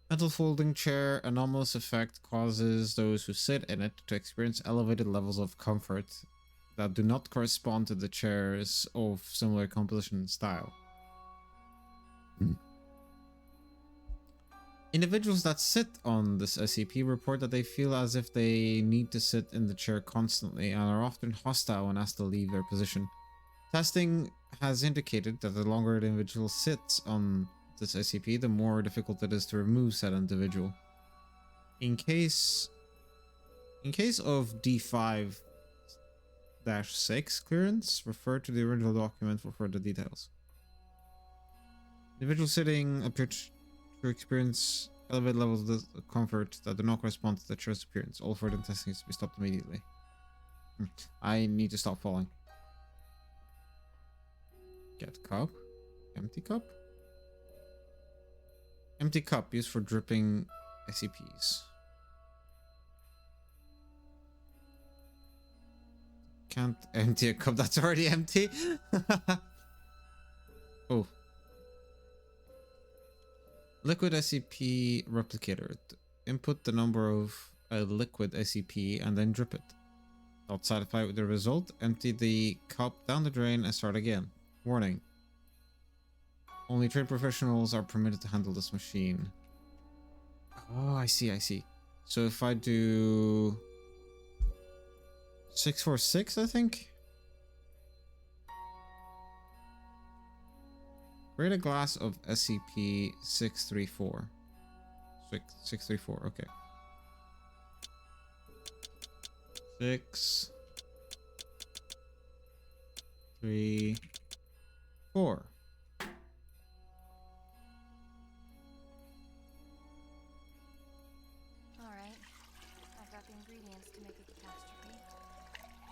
Metal folding chair anomalous effect causes those who sit in it to experience elevated levels of comfort that do not correspond to the chairs of similar composition and style. Individuals that sit on this SCP report that they feel as if they need to sit in the chair constantly and are often hostile when asked to leave their position. Testing has indicated that the longer an individual sits on this SCP, the more difficult it is to remove said individual. In case of D5-6 clearance, refer to the original document for further details. Individuals sitting appear to experience elevated levels of comfort that do not correspond to the chair's appearance. All further testing is to be stopped immediately. I need to stop falling. Get cup. Empty cup? Empty cup used for dripping SCPs. Can't empty a cup that's already empty. Oh. Liquid SCP replicator. Input the number of a liquid SCP and then drip it. Not satisfied with the result, empty the cup down the drain and start again. Warning. Only trained professionals are permitted to handle this machine. Oh, I see, I see. So if I do 646, I think? Create a glass of SCP-634. 634, okay. 6, 3, 4. Alright. I've got the ingredients to make a catastrophe.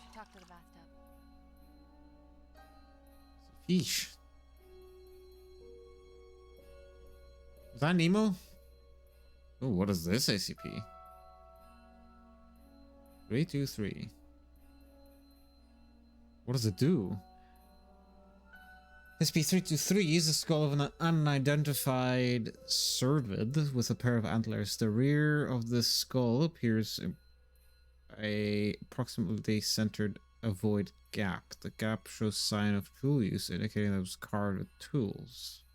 Should talk to the bathtub. Fish. Is that Nemo? Oh, what is this SCP? 323. What does it do? SP323 is the skull of an unidentified cervid with a pair of antlers. The rear of the skull appears a approximately centered void gap. The gap shows sign of tool use, indicating that it was carved with tools.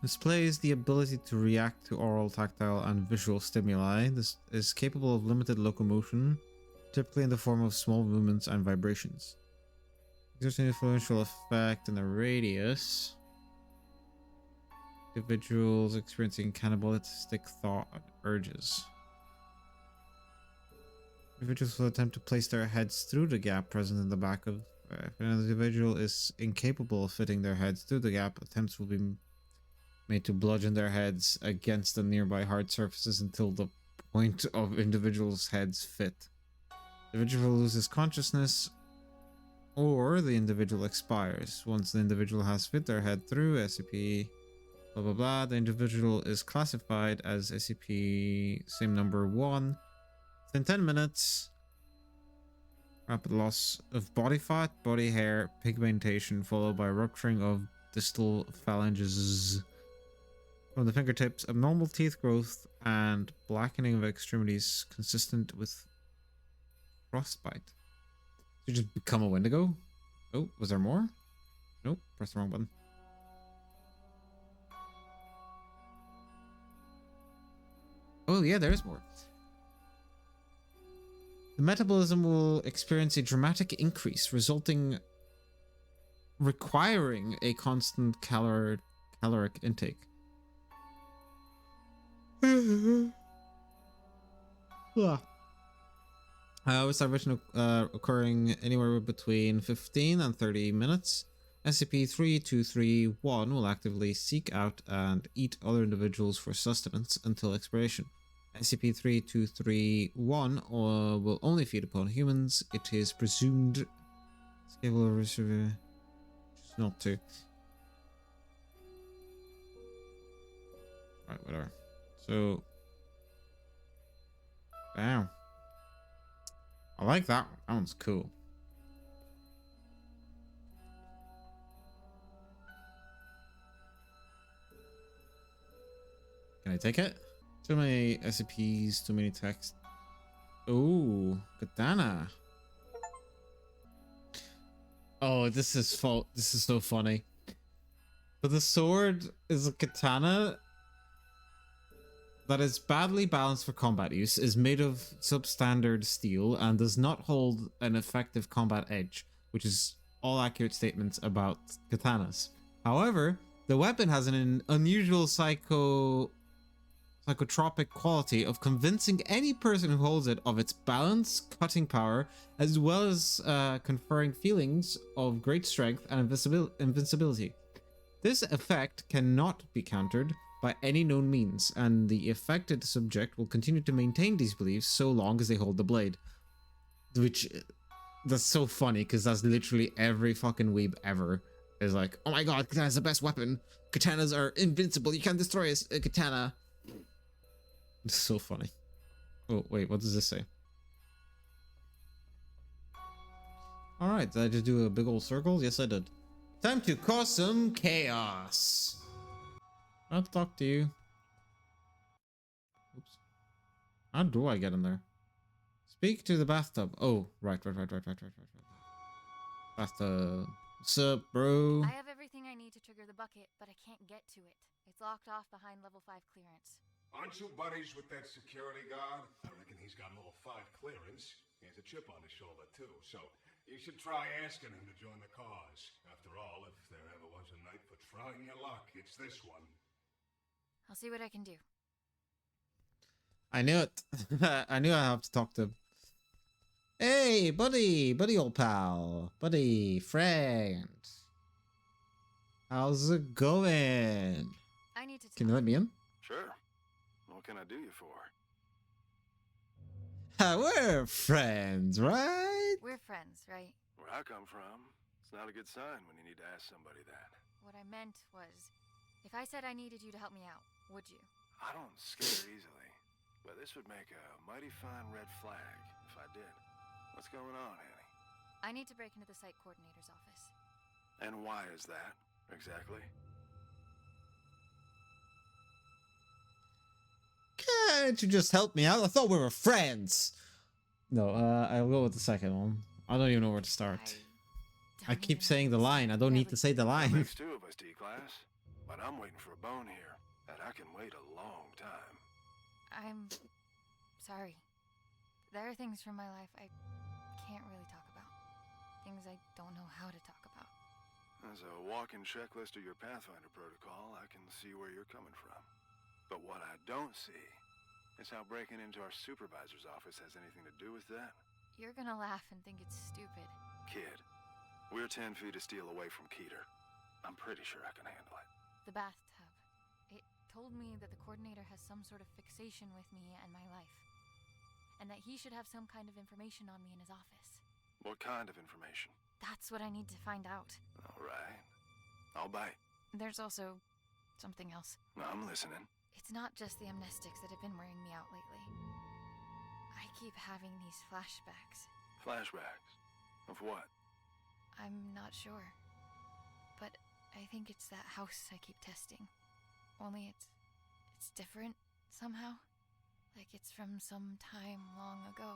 Displays the ability to react to oral, tactile, and visual stimuli. This is capable of limited locomotion, typically in the form of small movements and vibrations. Exerts an influential effect in the radius. Individuals experiencing cannibalistic thought and urges. Individuals will attempt to place their heads through the gap present in the back of... if an individual is incapable of fitting their heads through the gap, attempts will be made to bludgeon their heads against the nearby hard surfaces until the point of individuals' heads fit. The individual loses consciousness or the individual expires. Once the individual has fit their head through SCP blah blah blah, the individual is classified as SCP same number 1. Within 10 minutes, rapid loss of body fat, body hair, pigmentation, followed by rupturing of distal phalanges from the fingertips, abnormal teeth growth, and blackening of extremities consistent with frostbite. You just become a Wendigo? Oh, was there more? Nope, press the wrong button. Oh yeah, there's more. The metabolism will experience a dramatic increase, requiring a constant caloric intake. With starvation occurring anywhere between 15 and 30 minutes, SCP-3231 will actively seek out and eat other individuals for sustenance until expiration. SCP-3231 will only feed upon humans. It is presumed it's capable of not to. Right, whatever. So, damn. I like that one. That one's cool. Can I take it? Too many SCPs, too many text. Oh, katana. Oh, this is so funny. But the sword is a katana that is badly balanced for combat use, is made of substandard steel, and does not hold an effective combat edge, which is all accurate statements about katanas. However, the weapon has an unusual psychotropic quality of convincing any person who holds it of its balance, cutting power, as well as conferring feelings of great strength and invincibility. This effect cannot be countered by any known means, and the affected subject will continue to maintain these beliefs so long as they hold the blade. Which, that's so funny, because that's literally every fucking weeb ever is like, oh my god, katana's the best weapon. Katanas are invincible. You can't destroy a katana. It's so funny. Oh, wait, what does this say? Alright, did I just do a big old circle? Yes, I did. Time to cause some chaos. I'll talk to you. Oops. How do I get in there? Speak to the bathtub. Oh, right. Bathtub. What's up, bro? I have everything I need to trigger the bucket, but I can't get to it. It's locked off behind level 5 clearance. Aren't you buddies with that security guard? I reckon he's got level 5 clearance. He has a chip on his shoulder, too, so you should try asking him to join the cause. After all, if there ever was a night for trying your luck, it's this one. I'll see what I can do. I knew it. I knew I have to talk to him. Hey, buddy, old pal, friend. How's it going? I need to. Can you let me in? Sure. What can I do you for? We're friends, right? We're friends, right? Where I come from, it's not a good sign when you need to ask somebody that. What I meant was, if I said I needed you to help me out, would you? I don't scare easily, but this would make a mighty fine red flag if I did. What's going on, Annie? I need to break into the site coordinator's office. And why is that, exactly? Can't you just help me out? I thought we were friends. No, I'll go with the second one. I don't even know where to start. I keep saying the line. I don't need to say the That line. makes two of us, D-Class. But I'm waiting for a bone here, and I can wait a long time. I'm sorry. There are things from my life I can't really talk about. Things I don't know how to talk about. As a walking checklist of your Pathfinder protocol, I can see where you're coming from. But what I don't see is how breaking into our supervisor's office has anything to do with that. You're gonna laugh and think it's stupid. Kid, we're 10 feet of steel away from Keter. I'm pretty sure I can handle it. The bathtub. It told me that the coordinator has some sort of fixation with me and my life. And that he should have some kind of information on me in his office. What kind of information? That's what I need to find out. All right. I'll bite. There's also something else. I'm listening. It's not just the amnestics that have been wearing me out lately. I keep having these flashbacks. Flashbacks? Of what? I'm not sure. But I think it's that house I keep testing. Only it's different somehow. Like it's from some time long ago.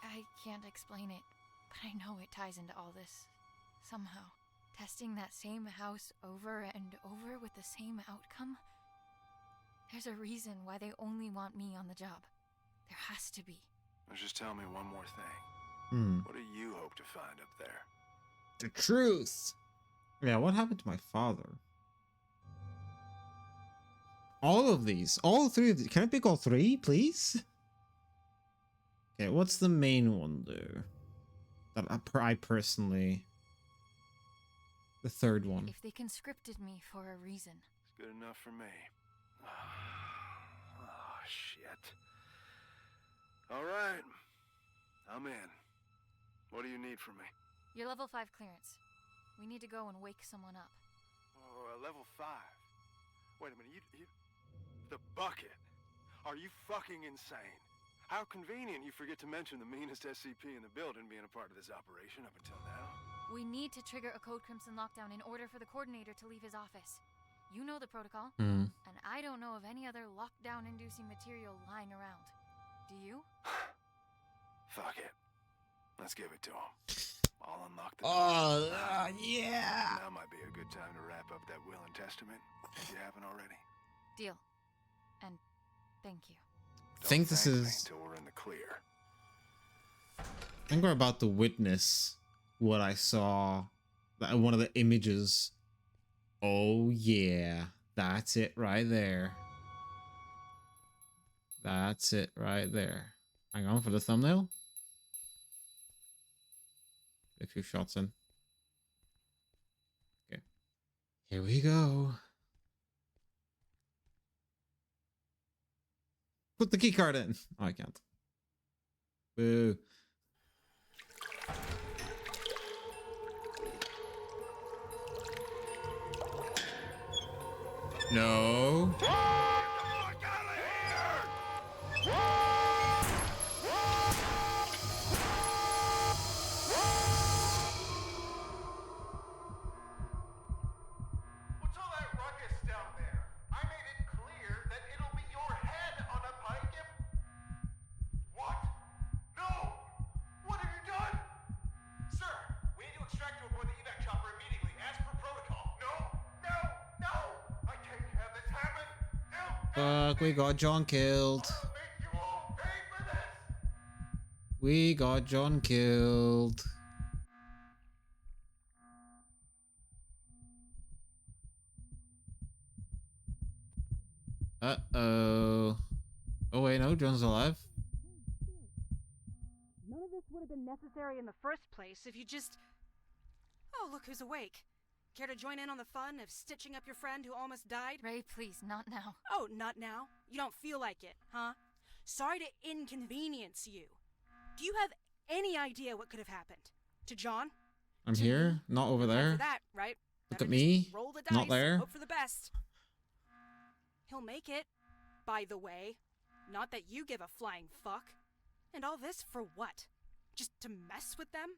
I can't explain it, but I know it ties into all this. Somehow. Testing that same house over and over with the same outcome? There's a reason why they only want me on the job. There has to be. Just tell me one more thing. What do you hope to find up there? The truth. Yeah, what happened to my father? All of these. All three of these. Can I pick all three, please? Okay, what's the main one, though? That I personally... The third one. If they conscripted me for a reason. It's good enough for me. Oh, shit. All right. I'm in. What do you need from me? Your level 5 clearance. We need to go and wake someone up. Oh, level 5. Wait a minute, you... The bucket? Are you fucking insane? How convenient you forget to mention the meanest SCP in the building being a part of this operation up until now. We need to trigger a Code Crimson lockdown in order for the coordinator to leave his office. You know the protocol, and I don't know of any other lockdown-inducing material lying around. Do you? Fuck it. Let's give it to him. I'll unlock the door. Yeah. Now might be a good time to wrap up that will and testament, if you haven't already. Deal. And thank you. Don't Think this thank me is... till we're in the clear. I think we're about to witness what I saw. One of the images. Oh yeah. That's it right there. That's it right there. Hang on for the thumbnail. A few shots in. Okay. Here we go. Put the key card in. Oh, I can't. Boo. No. What's all that ruckus down there? I made it clear that it'll be your head on a pike if... What? No! What have you done? Sir, we need to extract you aboard the evac chopper immediately, as per protocol. No! No! No! I can't have this happen! No! Fuck, we got John killed. We got John killed. Uh-oh. Oh wait, no, John's alive. None of this would have been necessary in the first place if you just... Oh, look who's awake. Care to join in on the fun of stitching up your friend who almost died? Ray, please, not now. Oh, not now? You don't feel like it, huh? Sorry to inconvenience you. Do you have any idea what could have happened? To John? I'm here, not over For there. that, right? Look Better at me, just roll the dice, not there. hope for the best. He'll make it, by the way. Not that you give a flying fuck. And all this for what? Just to mess with them?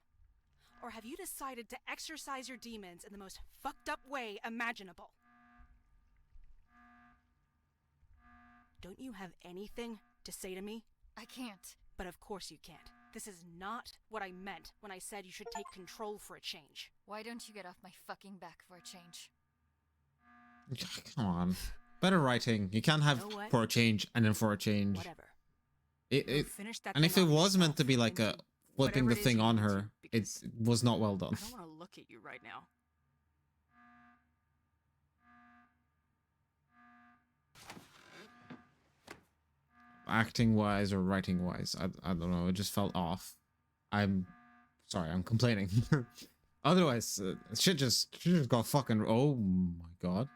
Or have you decided to exercise your demons in the most fucked up way imaginable? Don't you have anything to say to me? I can't. But of course you can't. This is not what I meant when I said you should take control for a change. Why don't you get off my fucking back for a change? Come on. Better writing. You can't have You know what? for a change and then for a change. Whatever. Finish that and if it was meant to be like a flipping the thing on her, it was not well done. I don't want to look at you right now. Acting wise or writing wise, I don't know. It just felt off. I'm sorry. I'm complaining. Otherwise, shit just got fucking. Oh my god.